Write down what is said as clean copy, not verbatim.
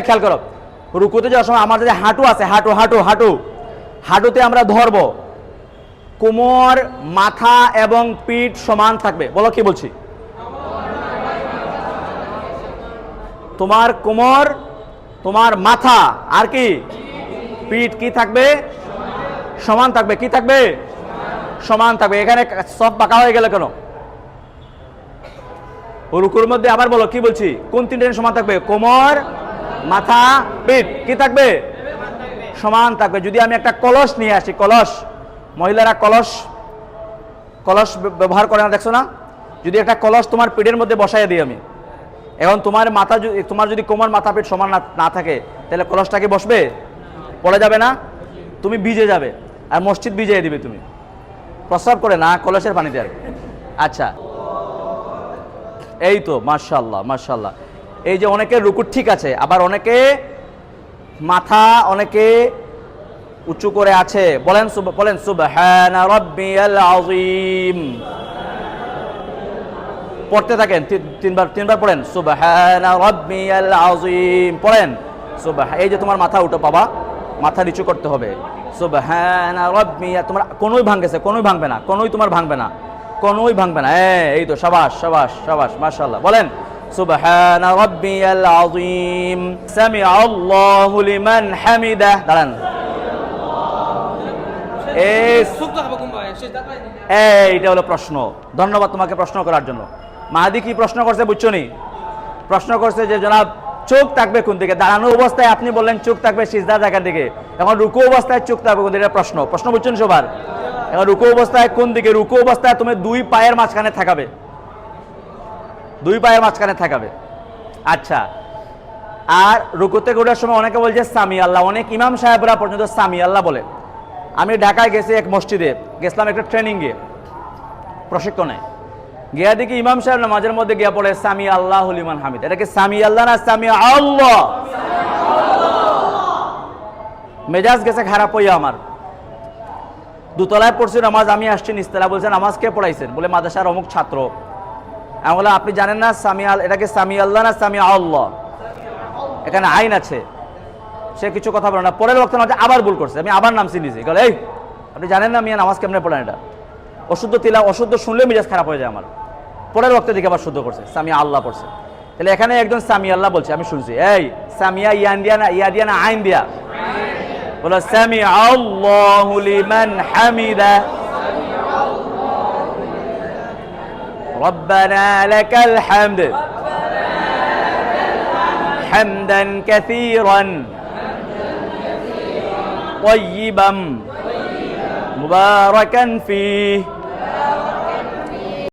খেয়াল করো, রুকুতে যাওয়ার সময় আমাদের যে হাঁটু আছে, হাঁটুতে আমরা ধরবো, কোমর, মাথা এবং পিঠ সমান থাকবে। বলো কি বলছি? তোমার কোমর, তোমার মাথা আর কি পিঠ কি থাকবে? সমান থাকবে। কি থাকবে? সমান থাকবে। এখানে সব পাকা হয়ে গেল কেন? রুকুর মধ্যে আবার বলো কি বলছি? কোন তিনটে সমান থাকবে? কোমর, মাথা, পিঠ কি থাকবে? সমান থাকবে। যদি আমি একটা কলস নিয়ে আসি, কলস, মহিলারা কলস ব্যবহার করে না, দেখছো না? যদি একটা কলস তোমার পিঠের মধ্যে বসাই দিই আমি, এখন তোমার যদি কোমর, মাথা, পিঠ সমান না থাকে, তাহলে কলসটা কি বসবে? পড়ে যাবে না? তুমি ভিজে যাবে, আর মসজিদ ভিজিয়ে দিবে তুমি, প্রস্রাব করে না কলসের পানিতে আর। আচ্ছা, এই তো মাশাআল্লাহ মাশাআল্লাহ। এই যে অনেকের রুকু ঠিক আছে, আবার অনেকে মাথা অনেকে উঁচু করে আছে। বলেন সুবহানা রাব্বিয়াল আযীম। পড়তে থাকেন, তিনবার পড়েন সুবহানা রাব্বিয়াল আযীম, পড়েন এই যে তোমার মাথা উঠো বাবা, মাথা নিচু করতে হবে। সুবহানা রাব্বিয়া, তোমার কোনোই ভাঙছে, কোনোই ভাঙবে না, কোনোই তোমার ভাঙবে না, কোনোই ভাঙবে না। এই তো, শাবাশ শাবাশ শাবাশ, মাশাআল্লাহ। বলেন সুবহানা রাব্বিয়াল আযীম, সামিআল্লাহু লিমান হামিদা। দাঁড়ান, এইটা হলো প্রশ্ন। ধন্যবাদ তোমাকে প্রশ্ন করার জন্য। মাহাদি কি প্রশ্ন করছে বুঝছো নি? প্রশ্ন করছে যে জনাব চোখ থাকবে কোন দিকে? দাঁড়ানো অবস্থায় আপনি বললেন চোখ থাকবে সিজদার জায়গার দিকে, এখন রুকু অবস্থায় চোখ থাকবে কোন দিকে? প্রশ্ন বুঝছেন সবার? এখন রুকু অবস্থায় কোন দিকে? রুকু অবস্থায় তুমি দুই পায়ের মাঝখানে থাকাবে, দুই পায়ের মাঝখানে থাকাবে। আচ্ছা, আর রুকুতে ওঠার সময় অনেকে বলছে সামি আল্লাহ, অনেক ইমাম সাহেবরা পর্যন্ত সামি আল্লাহ বলে। আমি ঢাকায় গেছি, এক মসজিদে গেছিলাম একটা ট্রেনিংয়ে, প্রশিক্ষণে গিয়া দেখি ইমাম সাহেব নামাজের মধ্যে গিয়া পড়ে সামি আল্লাহ লিমান হামিদ। এটা কি সামি আল্লাহ না সামি আল্লাহ? মেজাজ গেছে খারাপ হইয়া আমার। দুতলায় পড়ছি নামাজ, আমি আসছি নিচতলা, বলছে নামাজ কে পড়াইছেন? বলে মাদ্রাসার অমুক ছাত্র। আমি বললাম আপনি জানেন না এটাকে সামি আল্লাহ না সামি আল্লাহ? এখানে আইন আছে। সে কিছু কথা বলে না। পরের বক্তা নামাজে আবার ভুল করছে, আমি আবার নামছি নিচে, বলে এই আপনি জানেন না মিয়া নামাজ কেমনে পড়েন? এটা অশুদ্ধ শুনলে মেজাজ খারাপ হয়ে যায় আমার। পরের বক্তা দিকে আবার শুদ্ধ করছে, সামি আল্লাহ পড়ছে। তাহলে এখানে একজন সামি আল্লাহ বলছে, আমি শুনছি। এই সামিয়া ইয়া দিয়া না আইন দিয়া? বলো সামি আল্লাহু লিমান হামিদা, রব্বানা লাকাল হামদ হামদান কাসীরান طيبا مباركا فيه